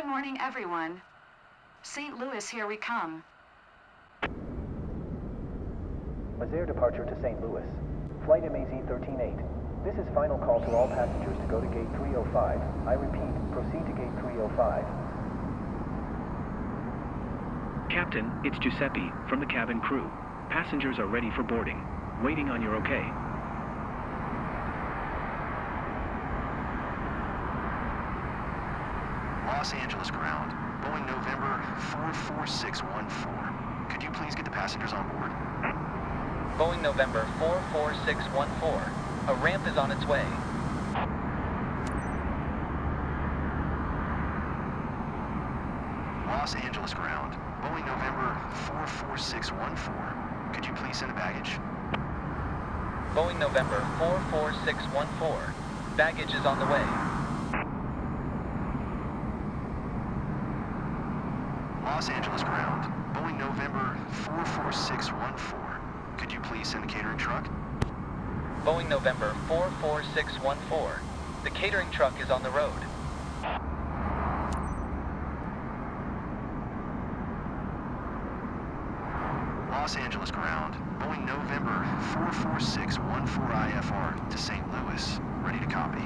morning, everyone. St. Louis, here we come. Mazair departure to St. Louis. Flight MAZ-138. This is final call to all passengers to go to gate 305. I repeat, proceed to gate 305. Captain, it's Giuseppe from the cabin crew. Passengers are ready for boarding. Waiting on your okay. Los Angeles ground. Boeing November 44614. Could you please get the passengers on board? Boeing November 44614. A ramp is on its way. Los Angeles ground. Boeing November 44614. Could you please send a baggage? Boeing November 44614. Baggage is on the way. Los Angeles ground. Boeing November 44614. Could you please send a catering truck? Boeing November 44614. The catering truck is on the road. Los Angeles ground. Boeing November 44614 IFR to St. Louis. Ready to copy.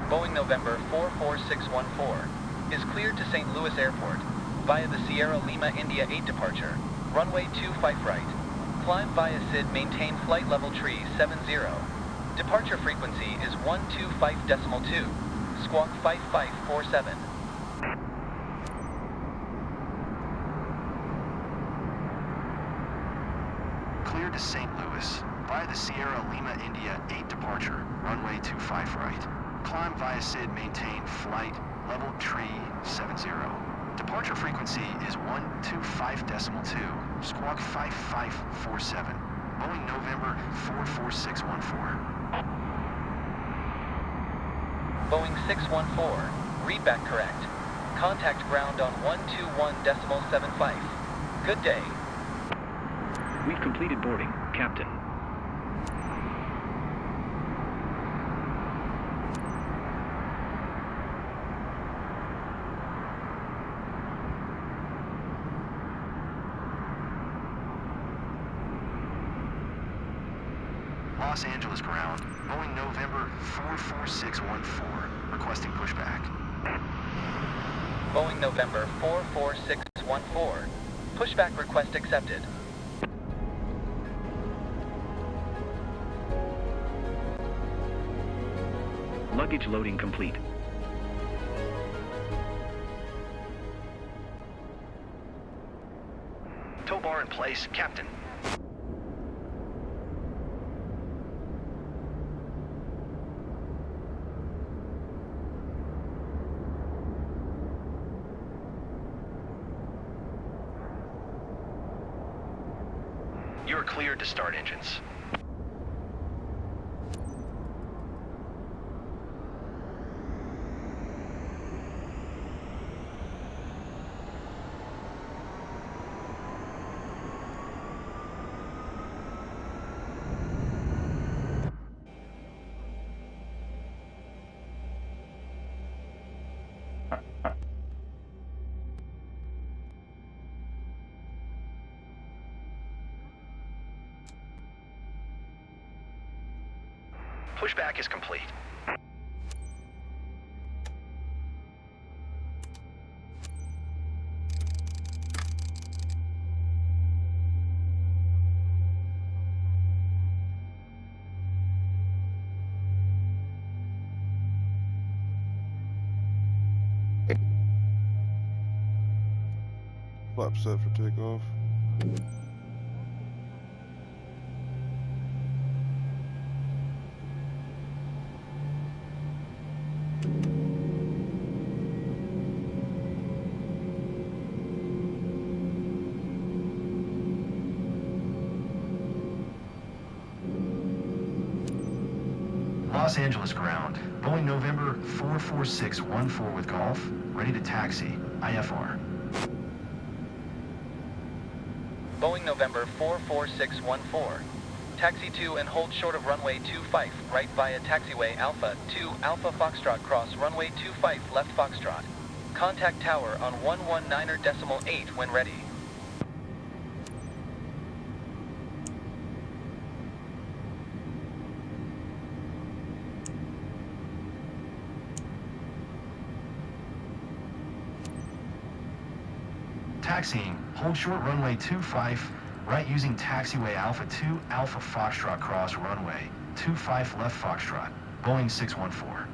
Boeing November 44614 is cleared to St. Louis Airport via the Sierra Lima India 8 departure. Runway 25 right. Climb via SID, maintain flight level tree 70. Departure frequency is 125.2. Squawk 5547. Cleared to St. Louis via the Sierra Lima India 8 departure. Runway 25 right. Climb via SID, maintain flight level tree 70. Departure frequency is 125.2. Squawk 5547. Boeing November 44614. Boeing 614. Readback correct. Contact ground on 121.75. Good day. We've completed boarding, Captain. Los Angeles ground. Boeing November 44614. Requesting pushback. Boeing November 44614. Pushback request accepted. Luggage loading complete. Tow bar in place, Captain. You are cleared to start engines. Pushback is complete. Flap set for takeoff. Los Angeles ground. Boeing November 44614 with Golf. Ready to taxi. IFR. Boeing November 44614. Taxi to and hold short of runway 25, right via taxiway Alpha 2 Alpha Foxtrot cross runway 25 left Foxtrot. Contact tower on 119.8 when ready. Taxiing, hold short runway 25, right using taxiway Alpha 2 Alpha Foxtrot cross runway 25 left Foxtrot, Boeing 614.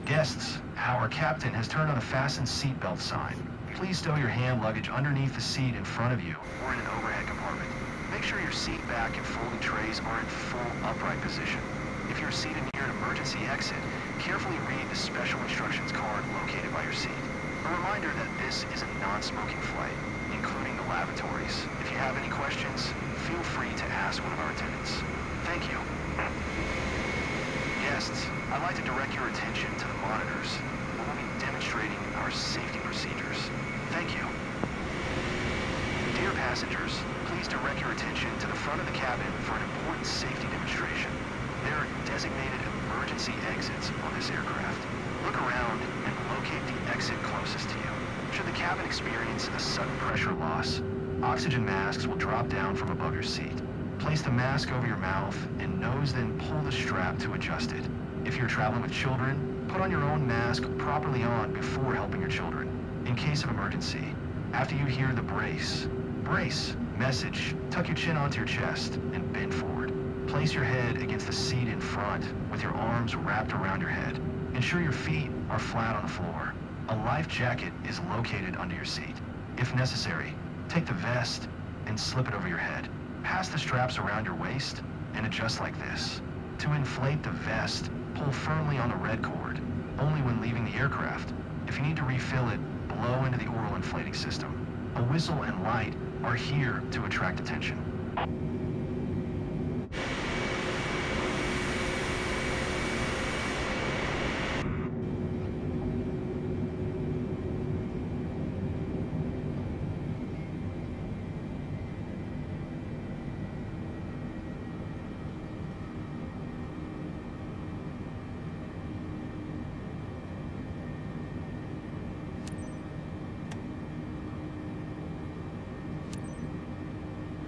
Guests, our captain has turned on the fasten seatbelt sign. Please stow your hand luggage underneath the seat in front of you or in an overhead compartment. Make sure your seat back and folding trays are in full upright position. If you're seated near an emergency exit, carefully read the special instructions card located by your seat. A reminder that this is a non-smoking flight, including the lavatories. If you have any questions, feel free to ask one of our attendants. Thank you. Guests, I'd like to direct your attention to the monitors. We'll be demonstrating our safety procedures. Thank you. Dear passengers, please direct your attention to the front of the cabin for an important safety demonstration. There are designated emergency exits on this aircraft. Look around and locate the exit closest to you. Should the cabin experience a sudden pressure loss, oxygen masks will drop down from above your seat. Place the mask over your mouth and nose, then pull the strap to adjust it. If you're traveling with children, put on your own mask properly on before helping your children. In case of emergency, after you hear the brace message, tuck your chin onto your chest and bend forward. Place your head against the seat in front with your arms wrapped around your head. Ensure your feet are flat on the floor. A life jacket is located under your seat. If necessary, take the vest and slip it over your head. Pass the straps around your waist and adjust like this. To inflate the vest, pull firmly on the red cord, only when leaving the aircraft. If you need to refill it, blow into the oral inflating system. A whistle and light are here to attract attention.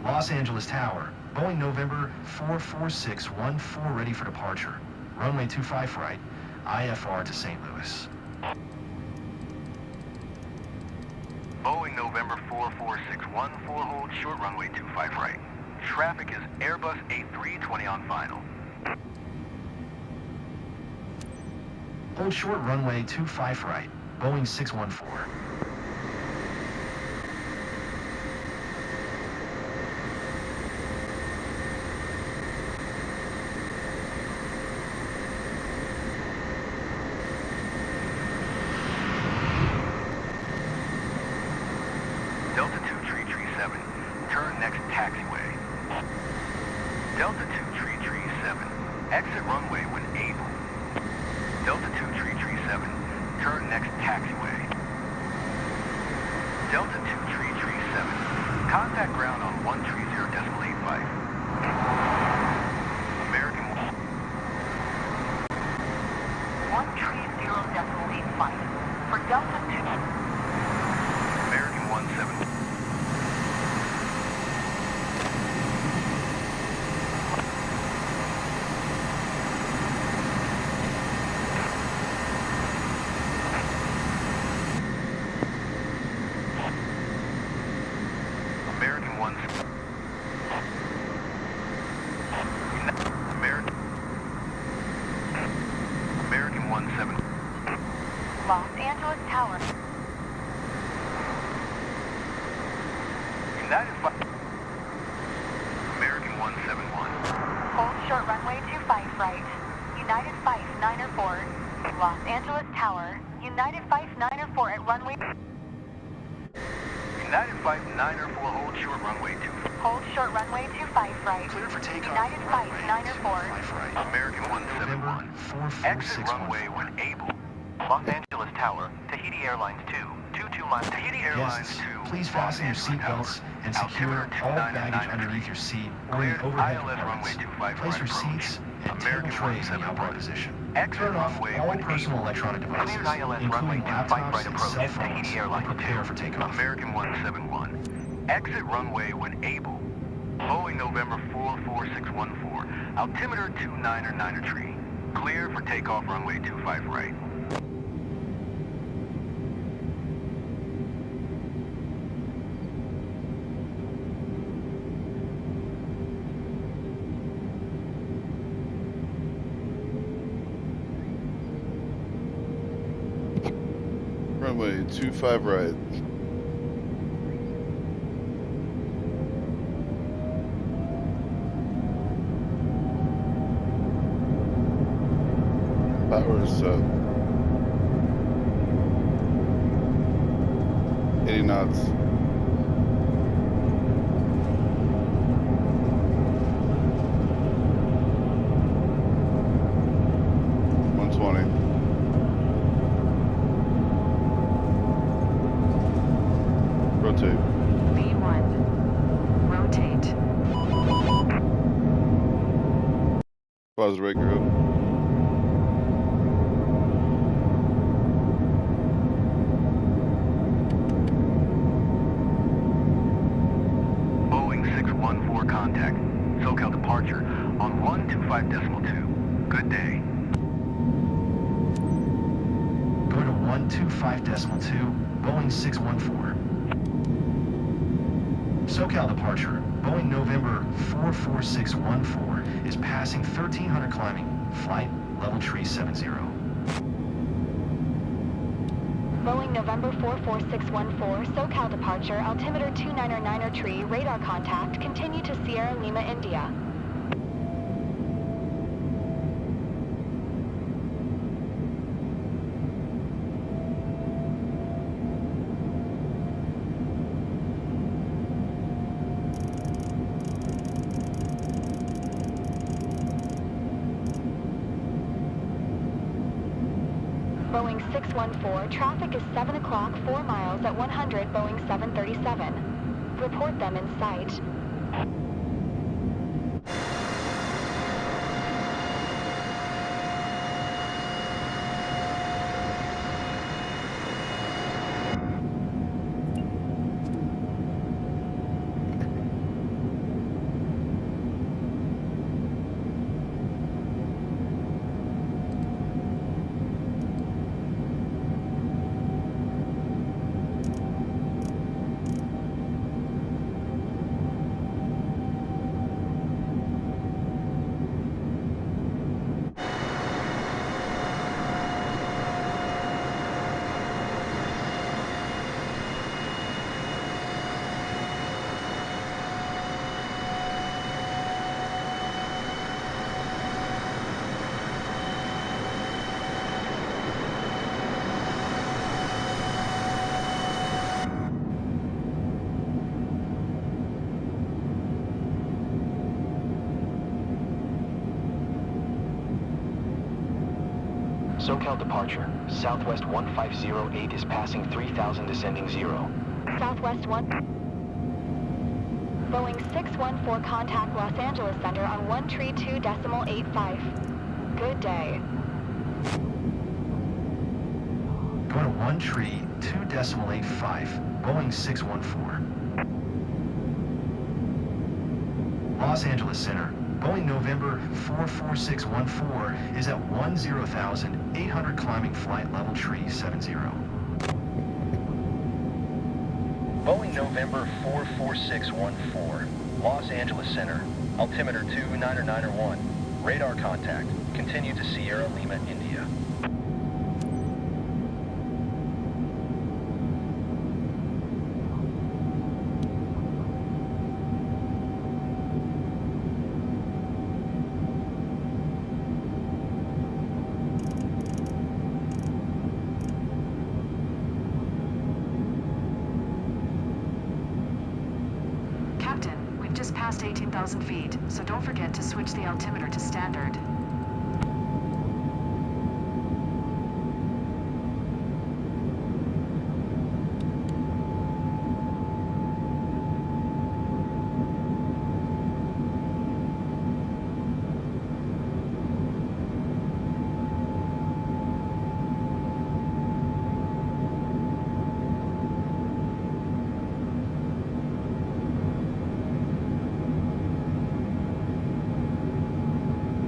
Los Angeles Tower, Boeing November 44614 ready for departure. Runway 25 right, IFR to St. Louis. Boeing November 44614 hold short runway 25 right. Traffic is Airbus A320 on final. Hold short runway 25 right, Boeing 614. Delta 2337, turn next taxiway. Delta 2337, exit runway when able. Delta 2337, turn next taxiway. Delta 2337, contact ground on 130.85. American 130.85 for Delta 2. American 17. American 1. American 17. Los Angeles Tower. United American 171. Hold short runway 25 right. United 5904, Los Angeles Tower, United 5904 at runway... United 5904, hold short runway 2. Hold short runway 25 right. Clear for takeoff. United runway 5904. 25 right. American 171. Exit runway when able. Los Angeles Tower, Tahiti Airlines 22 miles. Tahiti Airlines Guests, 2. please Los fasten your Angeles Tower. seatbelts and secure Altimeter all 299 baggage underneath your seat or in Cleared overhead ILS runway compartments. 25 Place right your approach. seats and American table trays in the 171. upright position. Exit Turn off runway all when personal able. electronic devices, Cleared ILS runway including 25 laptops right and approach. cell phones, Tahiti and Airlines prepare 2. for takeoff. American 171. Exit runway when able. Boeing November 44614. Altimeter 299 tree. Clear for takeoff runway 25 right. Runway 25 right. Power is set. 80 knots. Rotate. V1. Rotate. Pause the rate group. Boeing 614 contact. SoCal departure on 125.2. Good day. Go to 125.2, Boeing 614. SoCal departure, Boeing November 44614 is passing 1300 climbing, flight level tree 70. Boeing November 44614, SoCal departure, altimeter 299er tree, radar contact, continue to Sierra Lima, India. Boeing 614, traffic is 7 o'clock, 4 miles at 100 Boeing 737. Report them in sight. SoCal departure, Southwest 1508 is passing 3000 descending 0. Southwest 1. Boeing 614, contact Los Angeles Center on 132.85. Good day. Go to 132.85, Boeing 614. Los Angeles Center, Boeing November 44614 is at 10,800 climbing flight level tree 70. Boeing November 44614, Los Angeles Center, altimeter 29901, radar contact, continue to Sierra Lima, India. 18,000 feet, so don't forget to switch the altimeter to standard.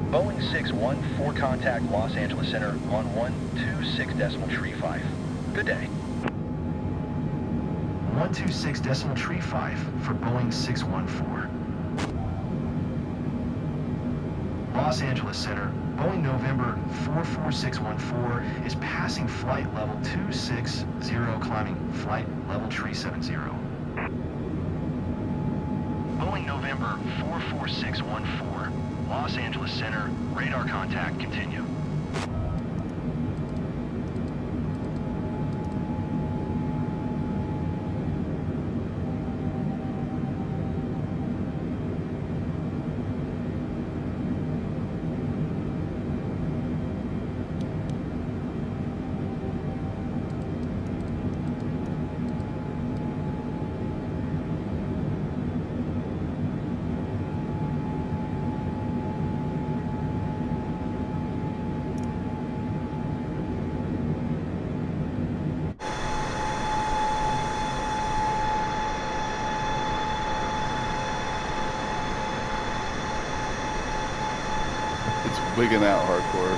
Boeing 614 contact Los Angeles Center on 126.35. Good day. 126.35 for Boeing 614. Los Angeles Center, Boeing November 44614 is passing flight level 260, climbing flight level tree 70. Boeing November 44614, Los Angeles Center, radar contact, continue. It's wigging out hardcore.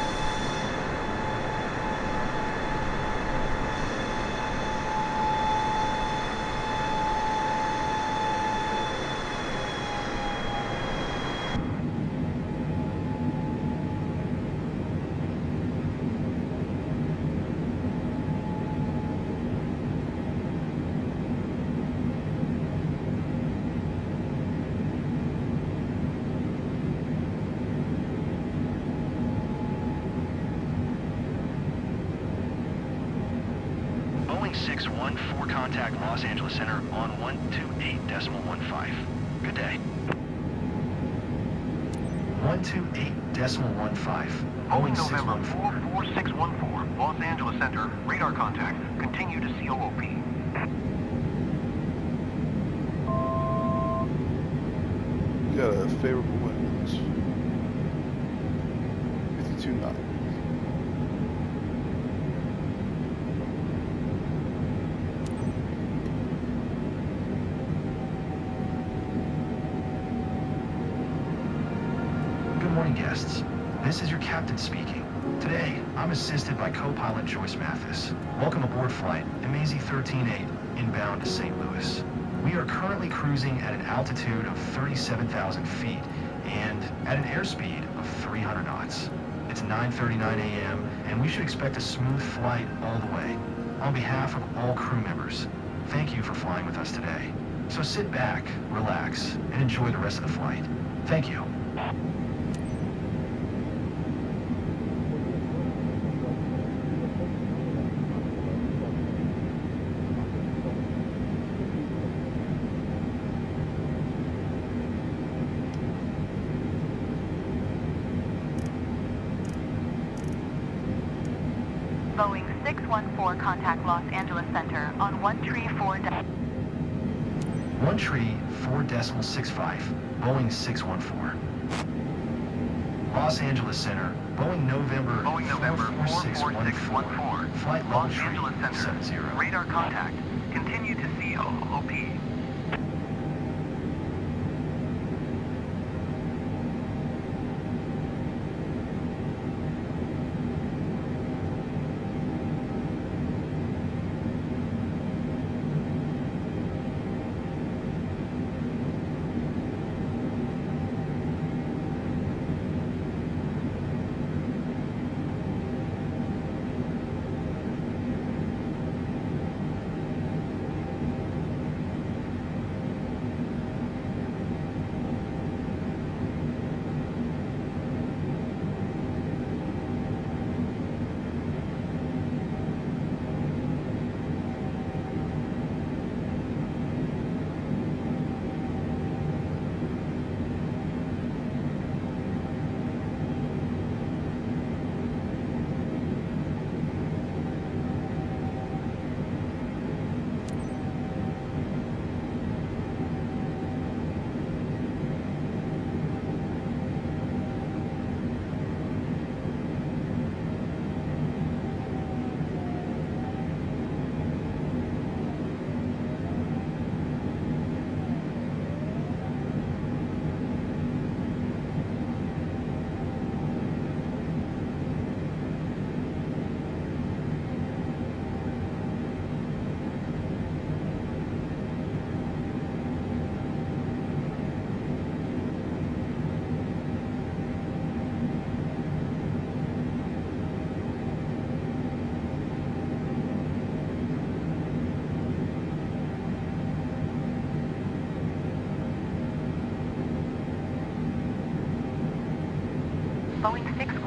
Boeing 614 contact Los Angeles Center on 128.15. Good day. 128.15. Boeing November 44614, Los Angeles Center, radar contact. Continue to COOP. We got a favorable winds. 52 knots. Good morning, guests. This is your captain speaking. Today, I'm assisted by co-pilot Joyce Mathis. Welcome aboard flight MSFS24 inbound to St. Louis. We are currently cruising at an altitude of 37,000 feet and at an airspeed of 300 knots. It's 9:39 a.m. and we should expect a smooth flight all the way. On behalf of all crew members, thank you for flying with us today. So sit back, relax, and enjoy the rest of the flight. Thank you. Boeing 614 contact Los Angeles Center on 134. 134.65, Boeing 614. Los Angeles Center, Boeing November 44614, flight level Los Angeles Center, 70. radar contact. Continue to COOP.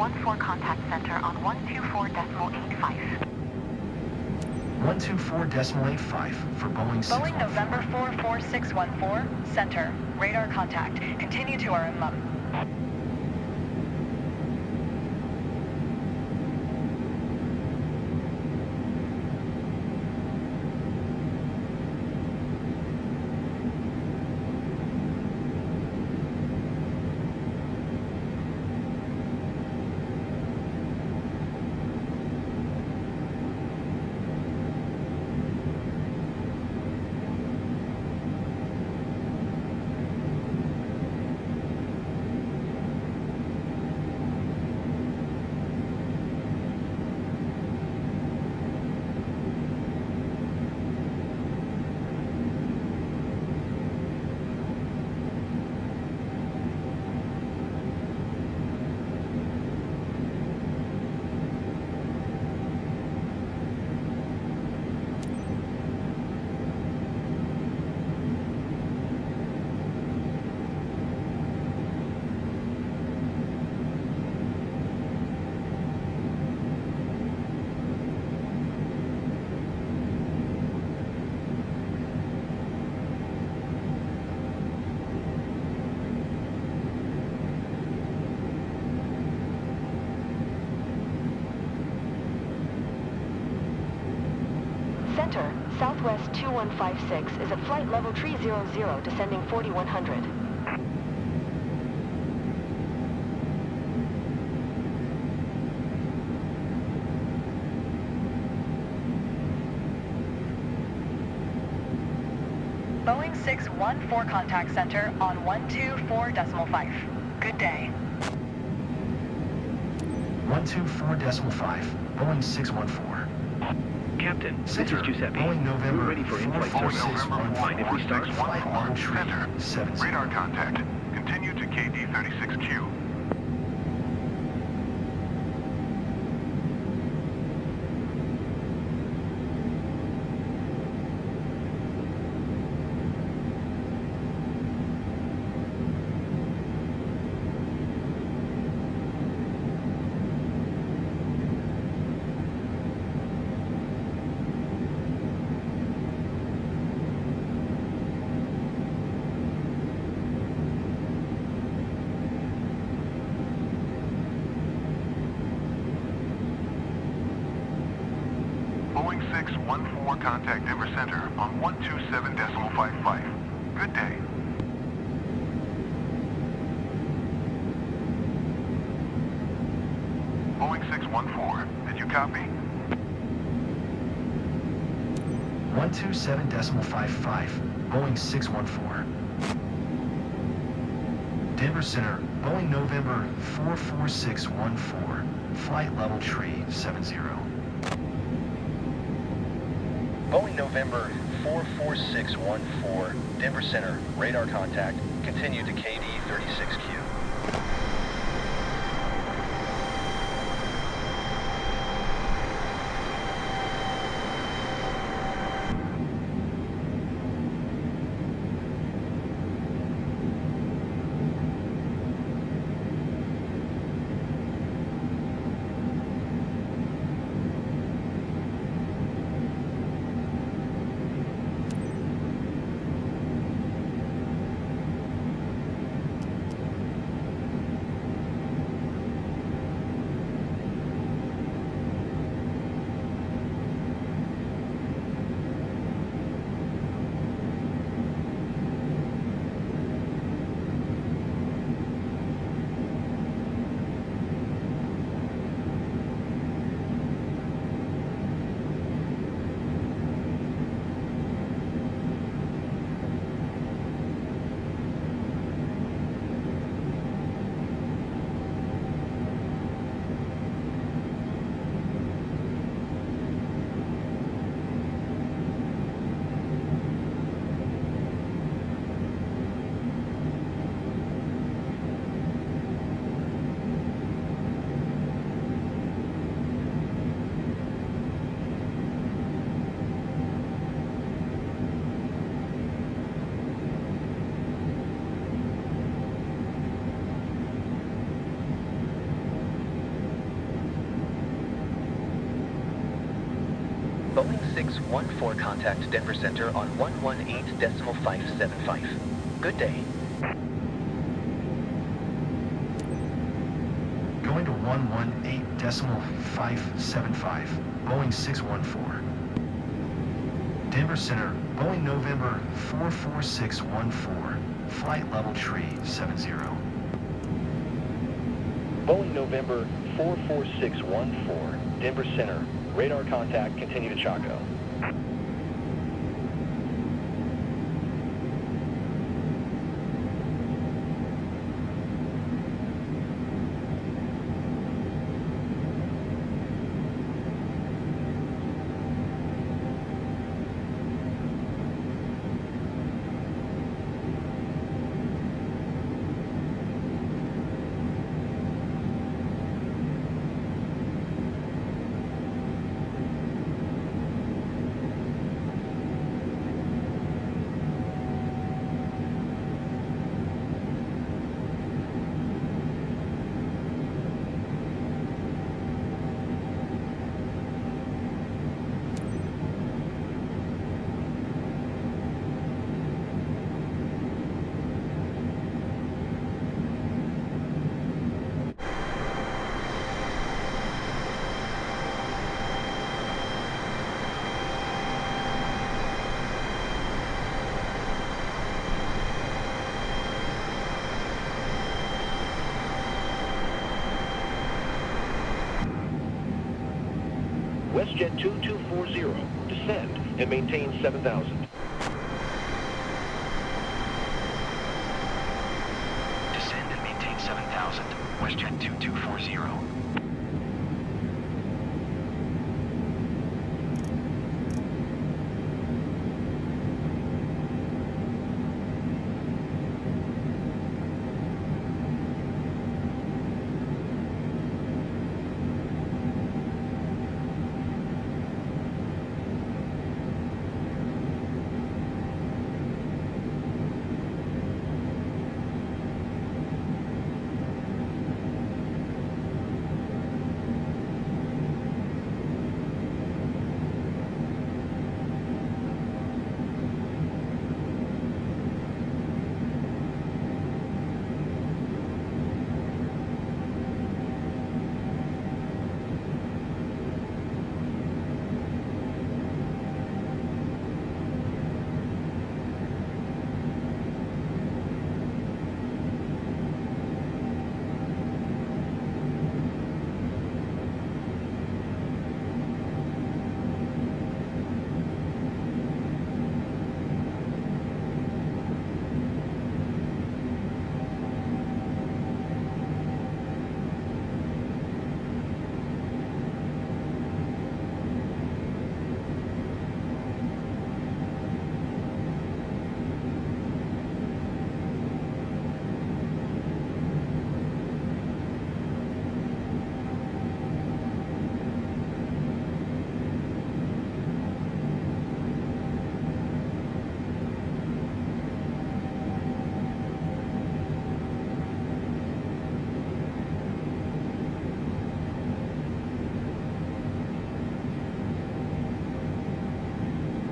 124 contact center on 124.85. 124.85 for Boeing 614. Boeing November 44614, center. Radar contact. Continue to our Center, Southwest 2156 is at flight level 300, descending 4100. Boeing 614 contact center on 124.5. Good day. 124.5, Boeing 614. Captain, this Center, is Giuseppe. Boeing November We're ready for in-flight service. Mind if we start? Flight level center, 70. Radar contact. Continue to KD36Q. Boeing 614 contact Denver Center on 127.55. Good day. Boeing 614, did you copy? 127.55, Boeing 614. Denver Center, Boeing November 44614, flight level tree 70. Boeing November 44614, Denver Center, radar contact, continue to KD36Q. Boeing 614 contact Denver Center on 118.575. Good day. Going to 118.575. Boeing 614. Denver Center, Boeing November 44614. Flight level tree 70. Boeing November 44614, Denver Center. Radar contact, continue to Chaco. WestJet 2240, descend and maintain 7,000. Descend and maintain 7,000. WestJet 2240.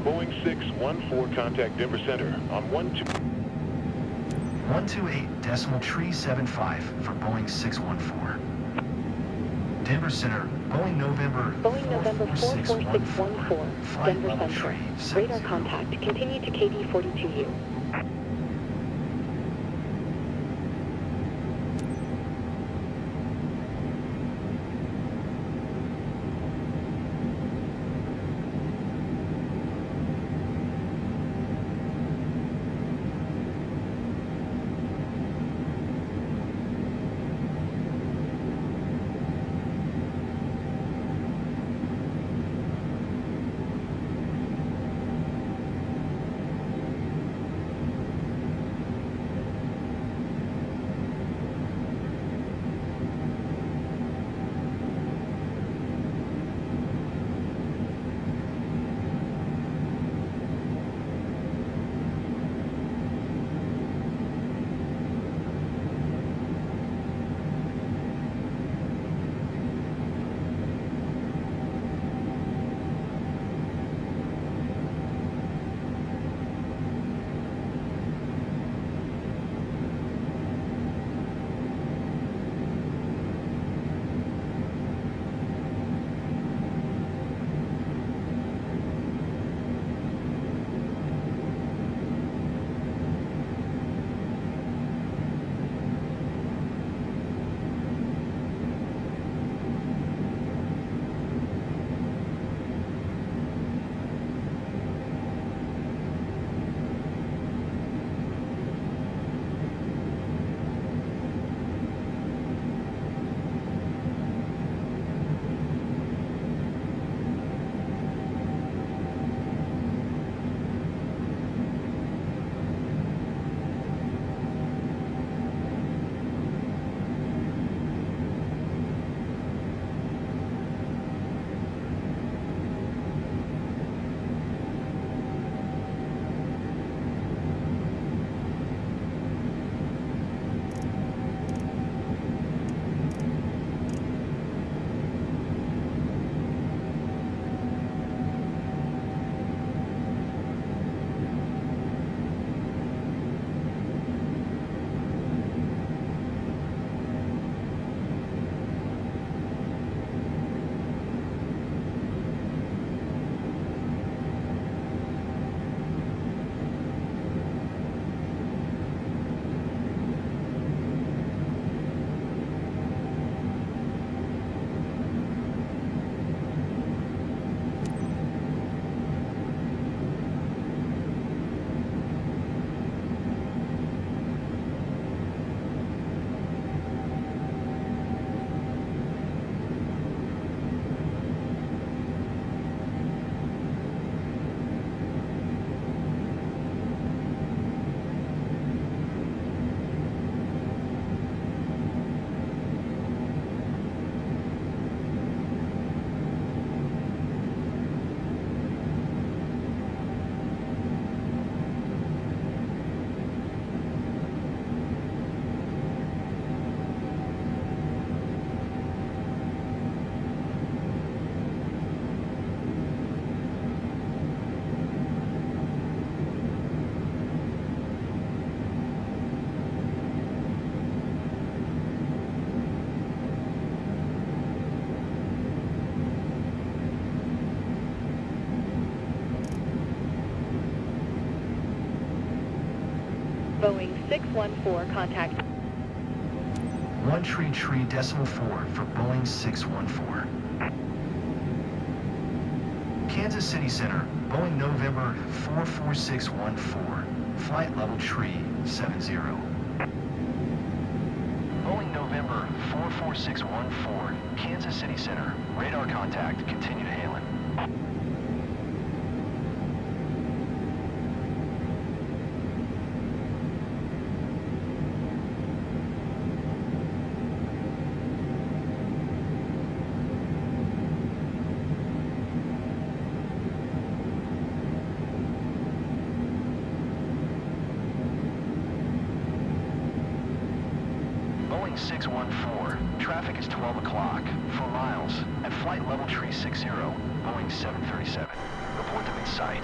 Boeing 614, contact Denver Center on 128.375 for Boeing 614. Denver Center, Boeing November 44614, Flight Denver level Center. tree 70. Radar contact, continue to KD42U. 614, contact. 133.4 for Boeing 614. Kansas City Center, Boeing November 44614, flight level tree 70. Boeing November 44614, Kansas City Center, radar contact, continue to hail it. Boeing 614, traffic is 12 o'clock, 4 miles, at flight level tree 60, Boeing 737. Report them in sight.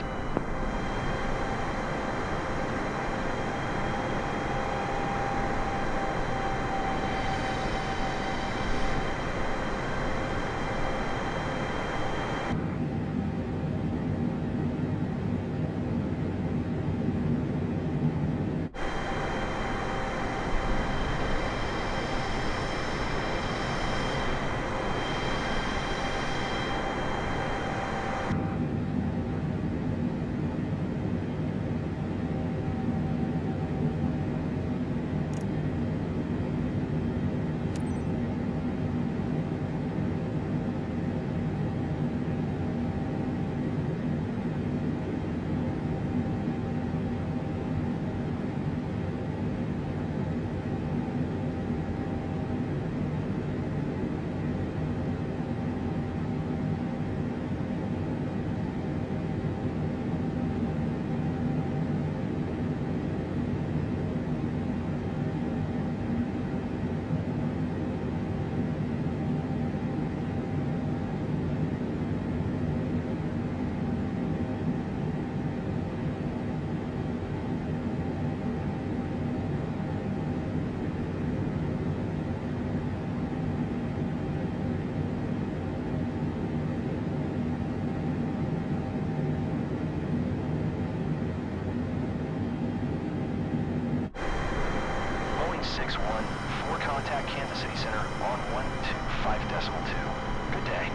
Contact Kansas City Center on 125.2. Good day.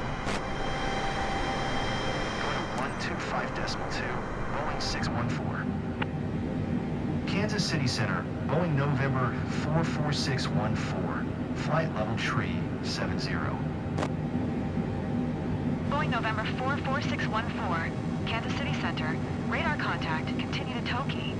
Go to 125.2, Boeing 614. Kansas City Center, Boeing November 44614, flight level tree 70. Boeing November 44614, Kansas City Center, radar contact, continue to Toki.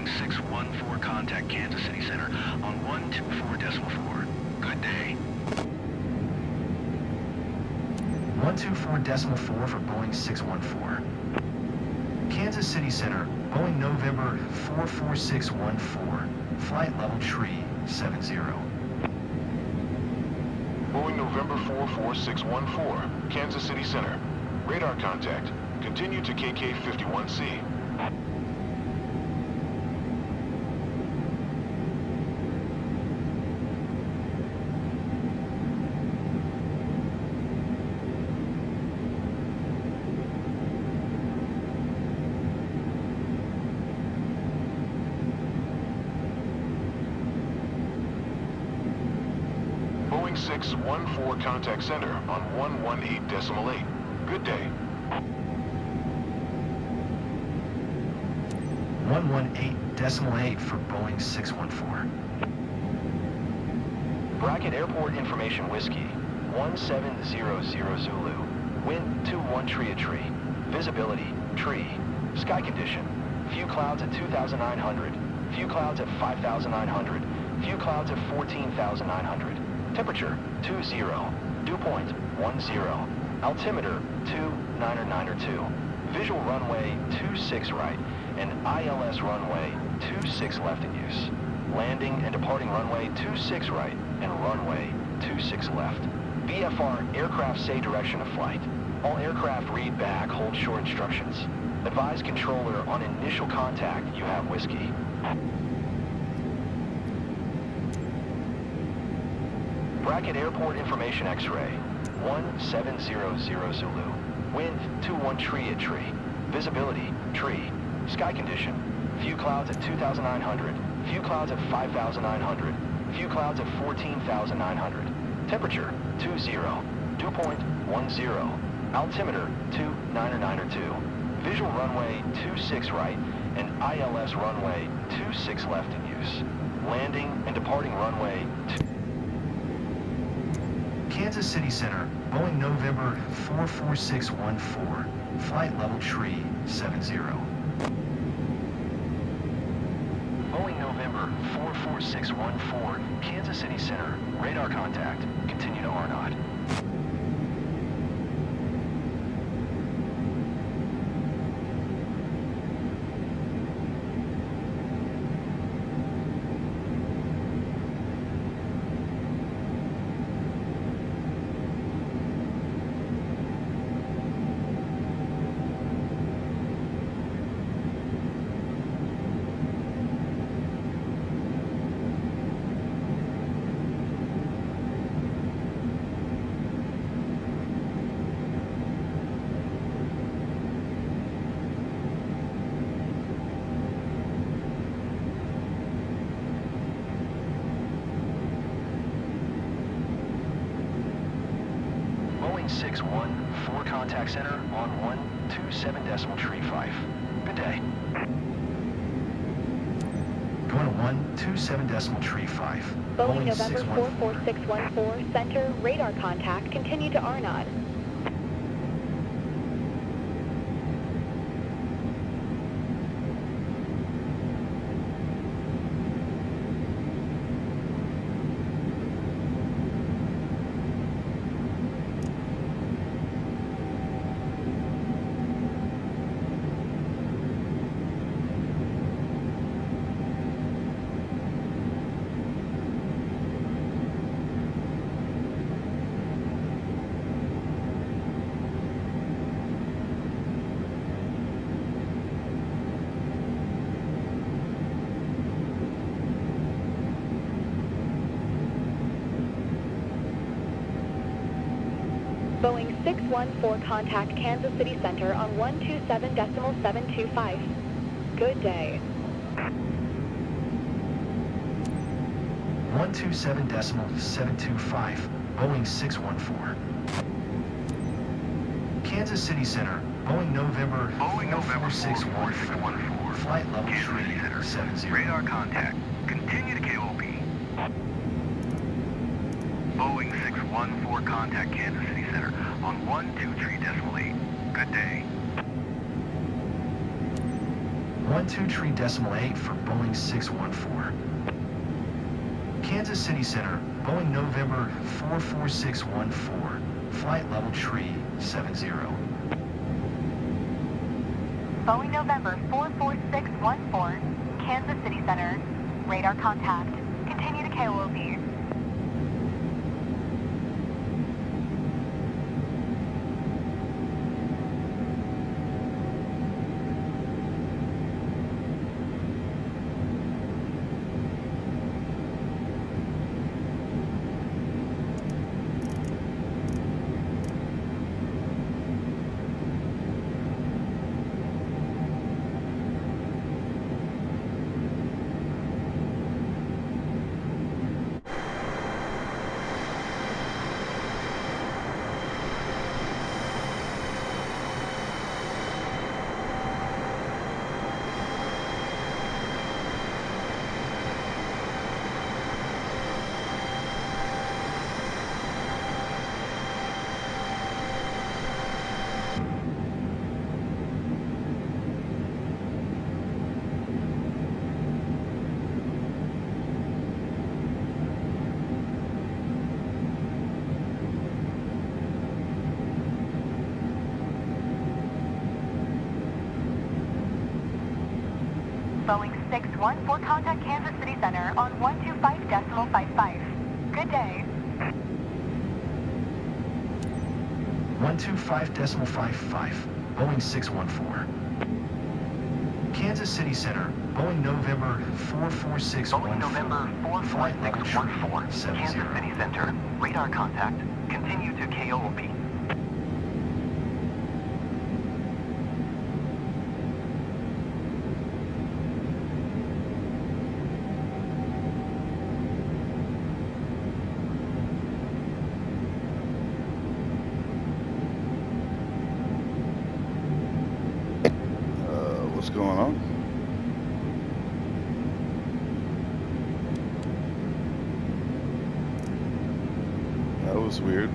Boeing 614, contact Kansas City Center on 124.4. Good day. 124.4 for Boeing 614. Kansas City Center, Boeing November 44614, flight level tree 70. Boeing November 44614, Kansas City Center. Radar contact. Continue to KK51C. Boeing 614 contact center on 118.8. Good day. 118.8 for Boeing 614. Bracket Airport Information Whiskey, 1700 Zulu. Wind 21 tree. Visibility, tree. Sky condition, few clouds at 2,900. Few clouds at 5,900. Few clouds at 14,900. Temperature, 20. Dew point, 10. Altimeter, 2992. Visual runway, 26 right, and ILS runway, 26 left in use. Landing and departing runway, 26 right, and runway, 26 left. VFR aircraft say direction of flight. All aircraft read back, hold short instructions. Advise controller on initial contact, you have whiskey. Bracket Airport Information X-ray, 1700 Zulu. Wind 21 tree. Visibility, tree. Sky condition, few clouds at 2,900. Few clouds at 5,900. Few clouds at 14,900. Temperature, 20. Dew point, 10. Altimeter, 2992. Visual runway, 26 right, and ILS runway, 26 left in use. Landing and departing runway, Kansas City Center, Boeing November 44614, flight level tree 70. Boeing November 44614, Kansas City Center, radar contact, continue to R0. Boeing 614 contact center on 127.35. Good day. Going to 127.35. Boeing November 44614, center, radar contact, continue to R0. Boeing 614 contact Kansas City Center on 127.725. Good day. 127.725, Boeing 614. Kansas City Center, Boeing November 44614, flight level Kansas tree City Center. 70. Radar contact. Continue to KOP. Boeing 614, contact Kansas City Center on 123.8. Good day. 12.8 for Boeing 614. Kansas City Center, Boeing November 44614, flight level tree 70. Boeing November 44614, Kansas City Center, radar contact. Continue to KOLP. Boeing 614, contact Kansas City Center on 125.55. Good day. 125.55, Boeing 614. Kansas City Center, Boeing November 44614. Boeing November 44614, Kansas City Center, radar contact. Continue to KOLP. What's going on? That was weird.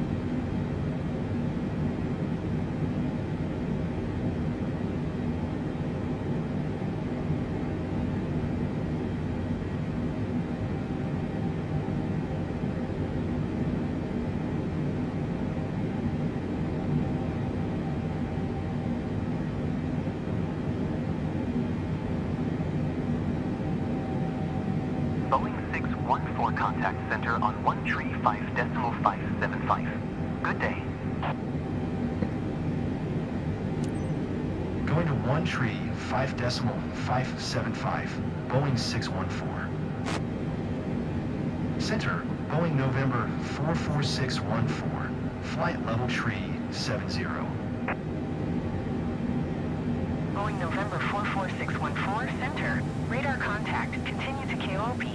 Boeing 614, contact center on 135.575. Good day. Going to 135.575, Boeing 614. Center, Boeing November 44614, flight level tree 70. Boeing November 44614, center, radar contact. Continue to KOLP.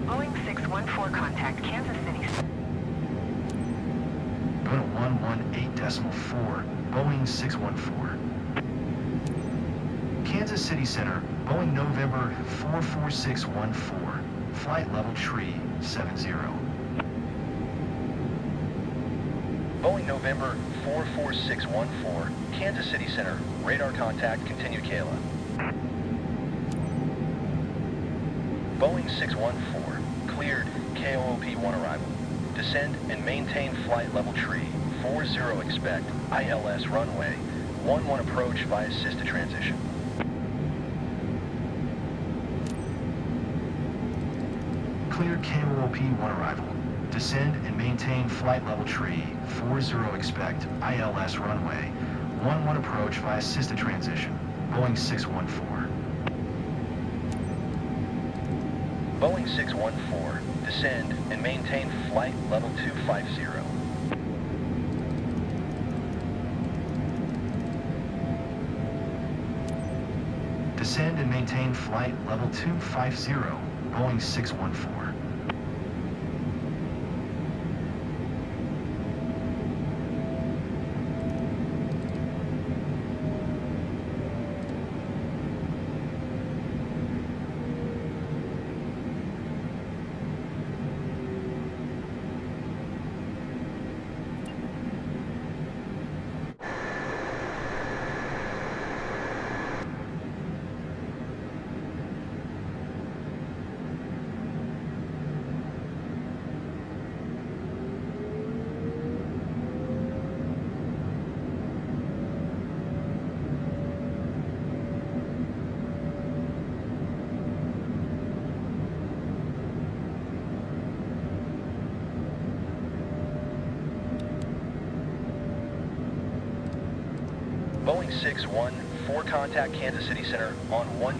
Boeing 614, contact Kansas City. Go to 118.4, Boeing 614. Kansas City Center, Boeing November 44614, flight level tree 70. Boeing November 44614, Kansas City Center, radar contact, continue Kayla. Boeing 614, cleared KOOP-1 arrival. Descend and maintain flight level tree, 40 expect, ILS runway, 11 approach via assisted transition. Cleared KOOP-1 arrival. Descend and maintain flight level tree, 40 expect, ILS runway, 11 approach via assisted transition. Boeing 614. Boeing 614, descend and maintain flight level 250. Descend and maintain flight level 250, Boeing 614. Boeing 614, contact Kansas City Center on 1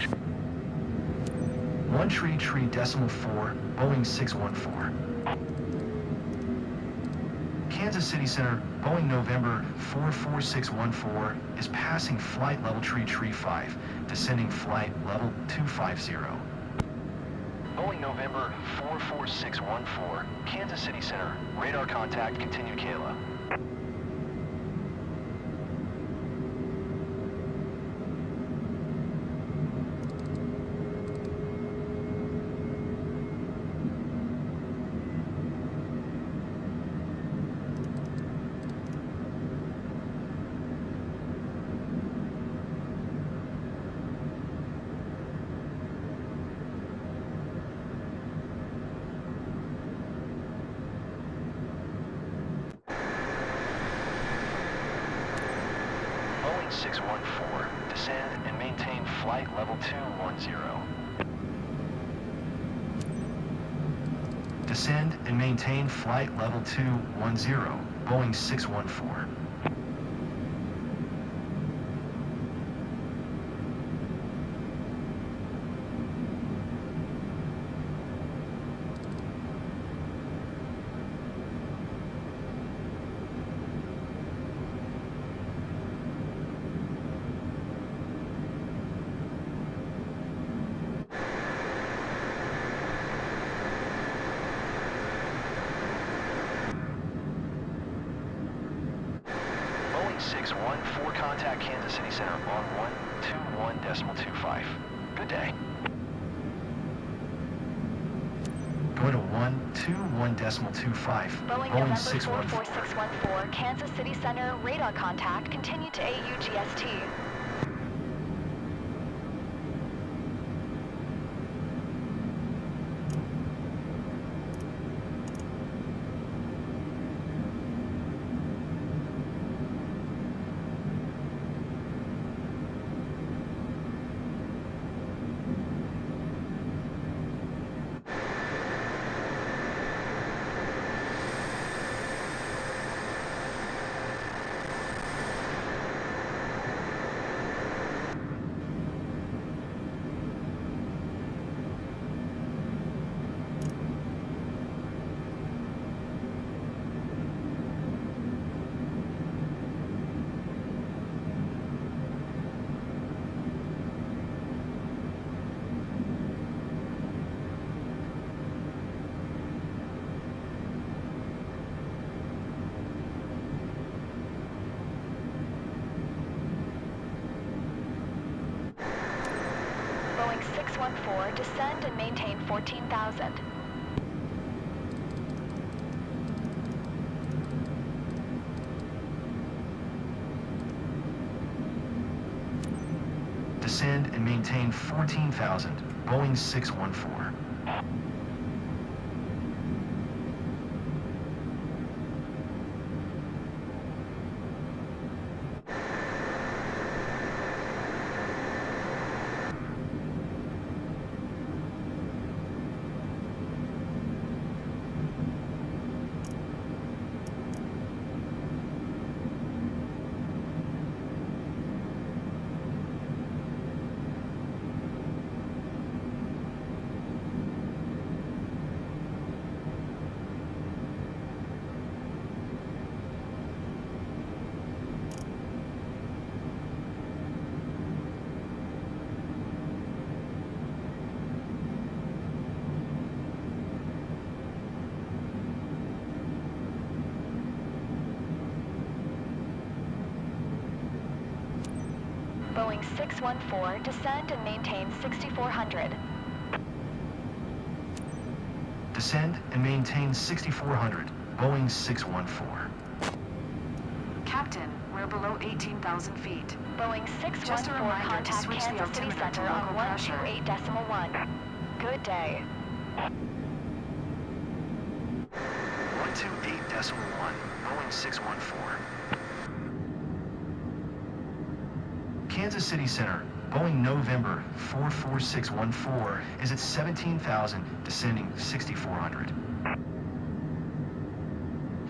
tree decimal 4, Boeing 614. Kansas City Center, Boeing November 44614 is passing flight level tree 5, descending flight level 250. Boeing November 44614, Kansas City Center, radar contact, continue Kayla. Boeing 614, descend and maintain flight level 210. Descend and maintain flight level 210, Boeing 614. Boeing 614, contact Kansas City Center on 121.25. Good day. Going to 121.25. Boeing November 44614, Kansas City Center, radar contact, continue to AUGST. Boeing 614, descend and maintain 14,000. descend and maintain 14,000, Boeing 614. Boeing 614, descend and maintain 6400. Descend and maintain 6400, Boeing 614. Captain, we're below 18,000 feet. Boeing Just a 614, reminder to contact switch the Kansas City altimeter to Center on local pressure. 128.1. Good day. 128.1, Boeing 614. Kansas City Center, Boeing November 44614 is at 17,000, descending 6,400.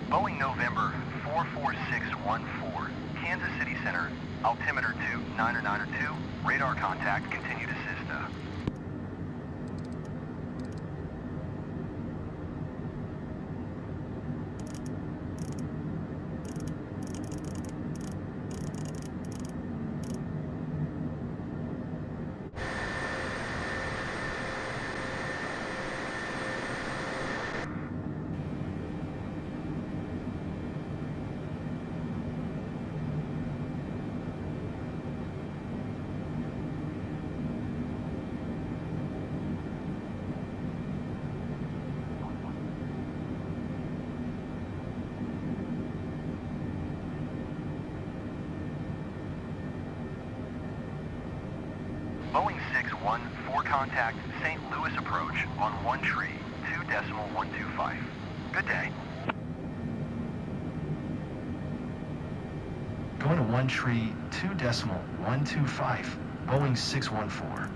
Boeing November 44614, Kansas City Center, altimeter 2992, radar contact, continue to SISTA. Boeing 614, contact St. Louis approach on 1.2.125. Good day. Going to 1.2.125, Boeing 614.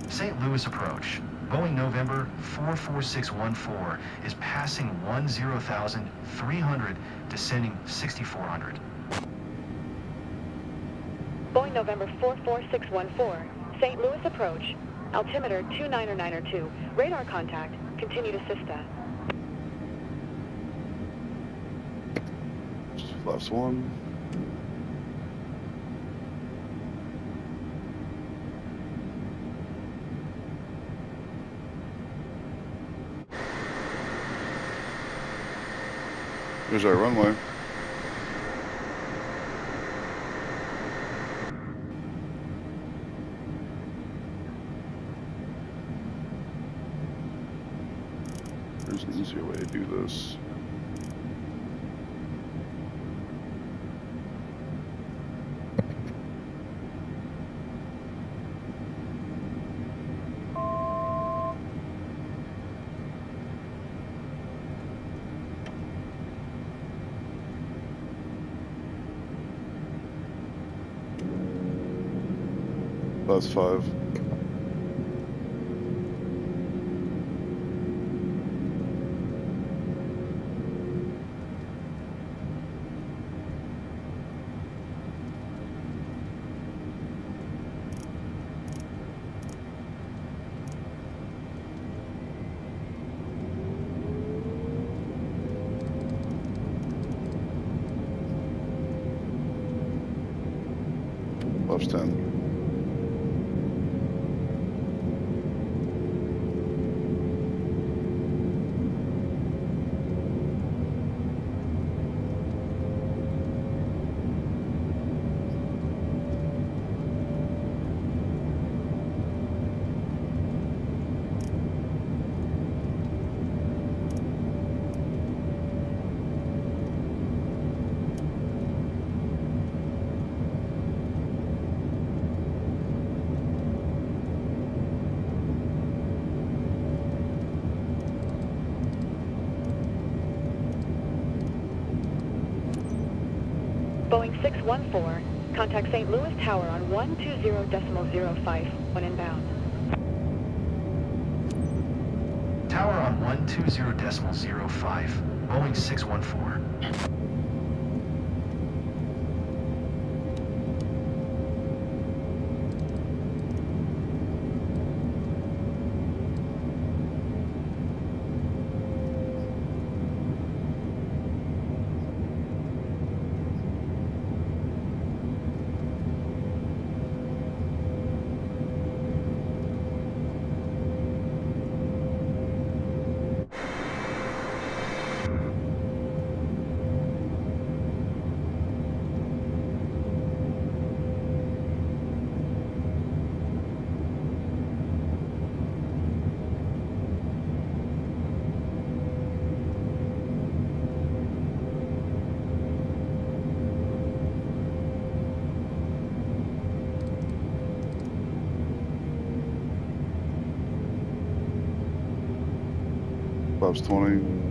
St. Louis approach, Boeing November 44614 is passing 10,300, descending 6,400. Boeing November 44614, St. Louis approach, altimeter 2992, radar contact, continue to SISTA. Last one. Here's our runway. There's an easier way to do this. That's 5. Plus 10. Boeing 614, contact St. Louis Tower on 120.05 when inbound. Tower on 120.05, Boeing 614. Flaps 20.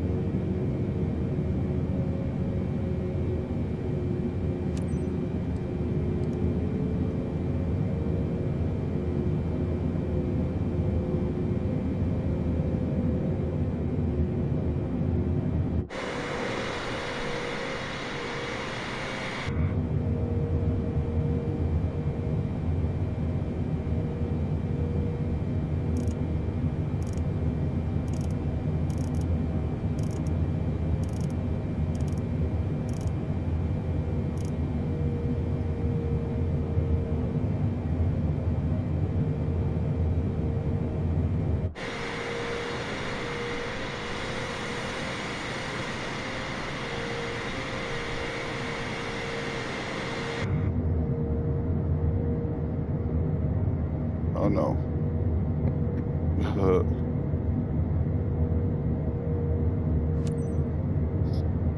Oh no.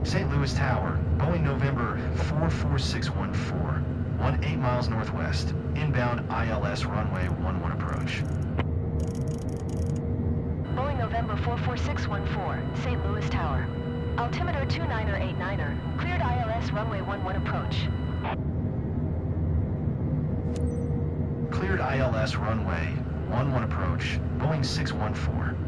St. Louis Tower, Boeing November 44614, 18 miles northwest, inbound ILS runway 11 approach. Boeing November 44614, St. Louis Tower. Altimeter 29er89er, cleared ILS runway 11 approach. Cleared ILS runway 11 approach, Boeing 614.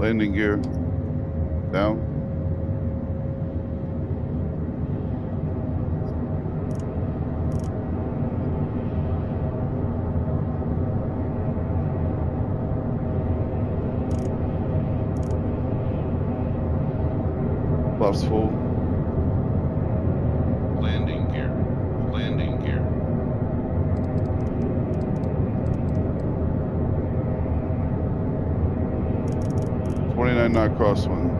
Landing gear. Down. Flaps full. Landing gear. Landing gear. .29 knot crosswind.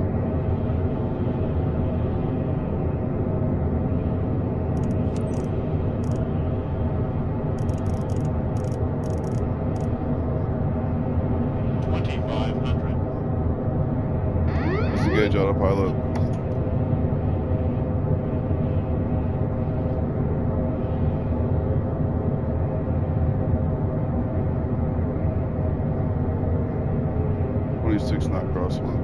Disengage autopilot. .26 knot crosswind.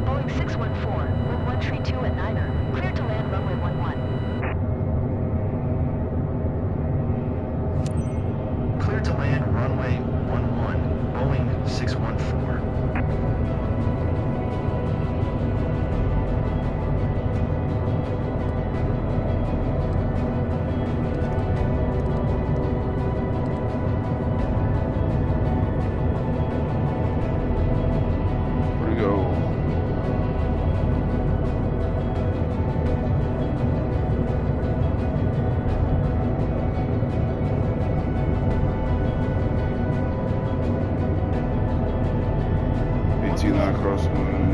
Boeing 614, wind 132 at 9er, cleared to land runway 11. Cleared to land runway 11, Boeing 614. Where to go? Knot crosswind.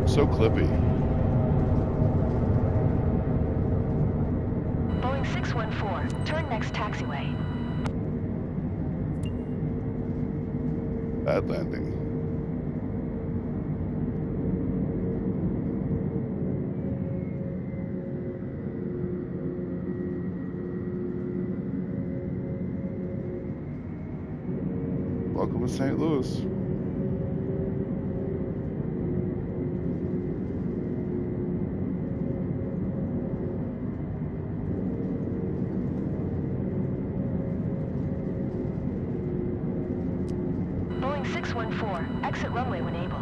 So clippy. Boeing 614, turn next taxiway. Bad landing. Welcome to St. Louis. Boeing 614, exit runway when able.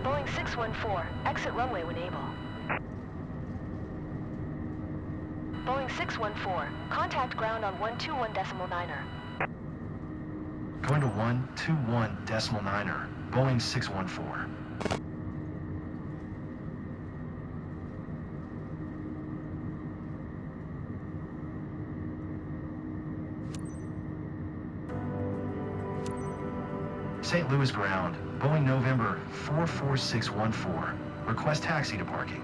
Boeing 614, exit runway when able. Boeing 614, contact ground on 121.9er. Going to 121.9er, Boeing 614. St. Louis ground, Boeing November 44614. Request taxi to parking.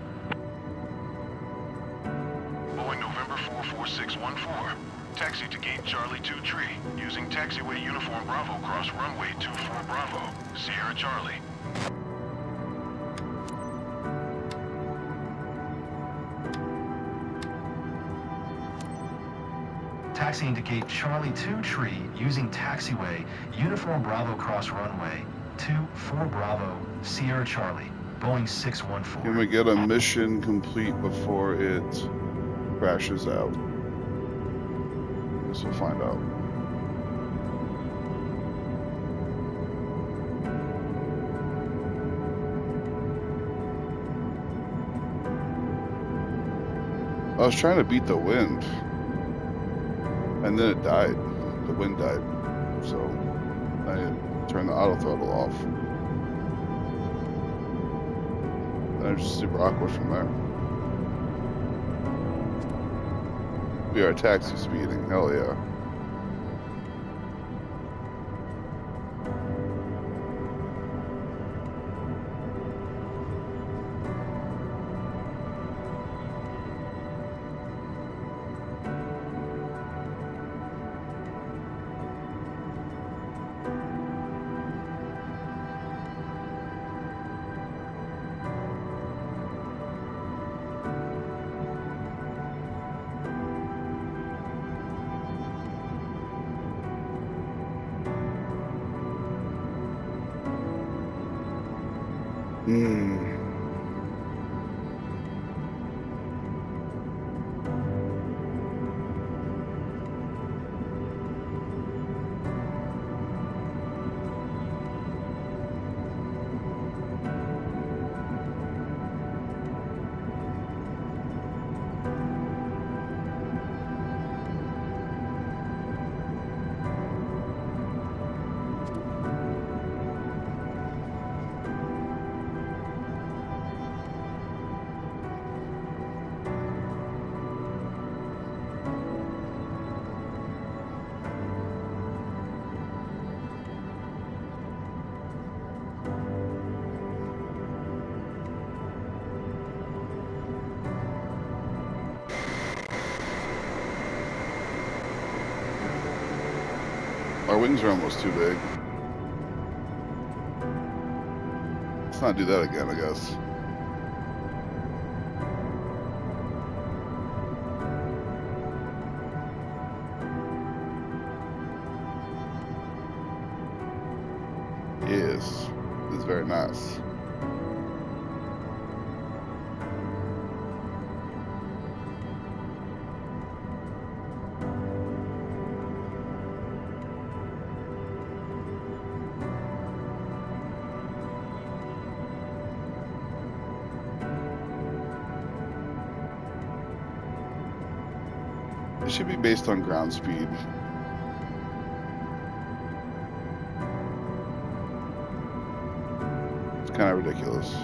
Boeing November 44614. Taxi to gate Charlie 2 Tree, using taxiway uniform Bravo cross runway 24 Bravo, Sierra Charlie. Taxiing to gate Charlie 2 Tree, using taxiway uniform Bravo cross runway 24 Bravo, Sierra Charlie, Boeing 614. Can we get a mission complete before it crashes out? I guess we'll find out. I was trying to beat the wind, and then it died. The wind died, so I turned the auto throttle off. And I just super awkward from there. We are taxi speeding, hell yeah. Our wings are almost too big. Let's not do that again, I guess. Yes, it's very nice. It should be based on ground speed. It's kind of ridiculous.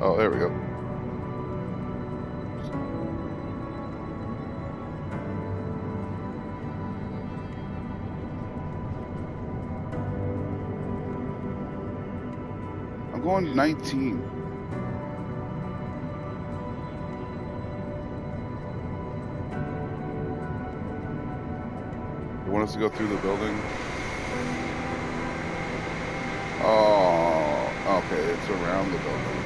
Oh, there we go. I'm going 19. Want us to go through the building? Oh, okay, it's around the building.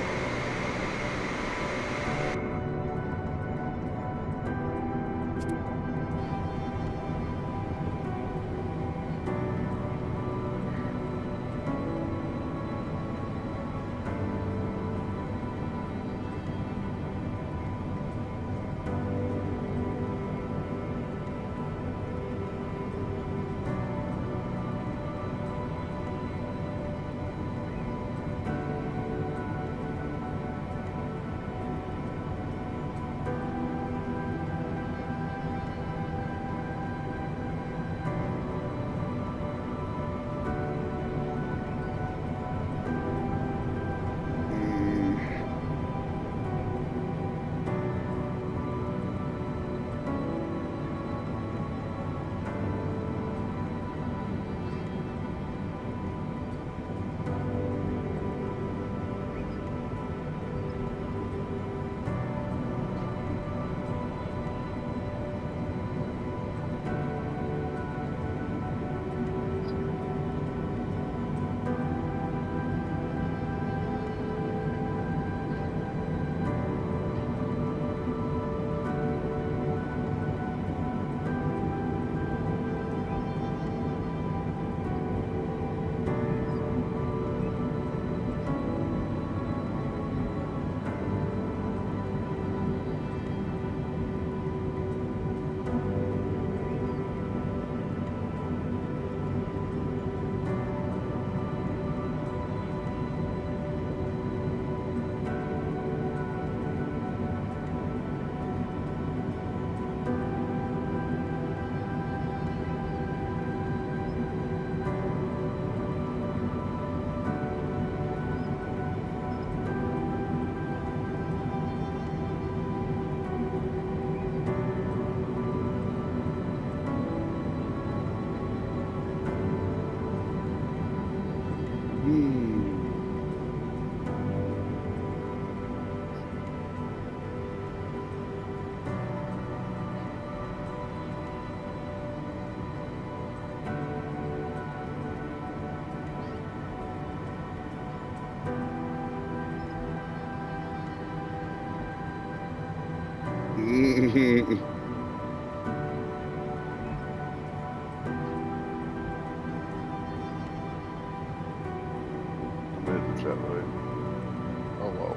Oh well.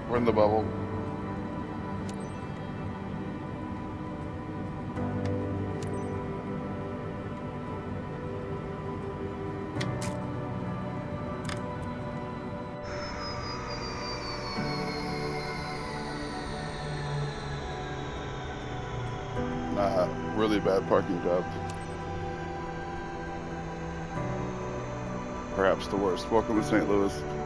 We're in the bubble. Nah, really bad parking job. Perhaps the worst. Welcome to St. Louis.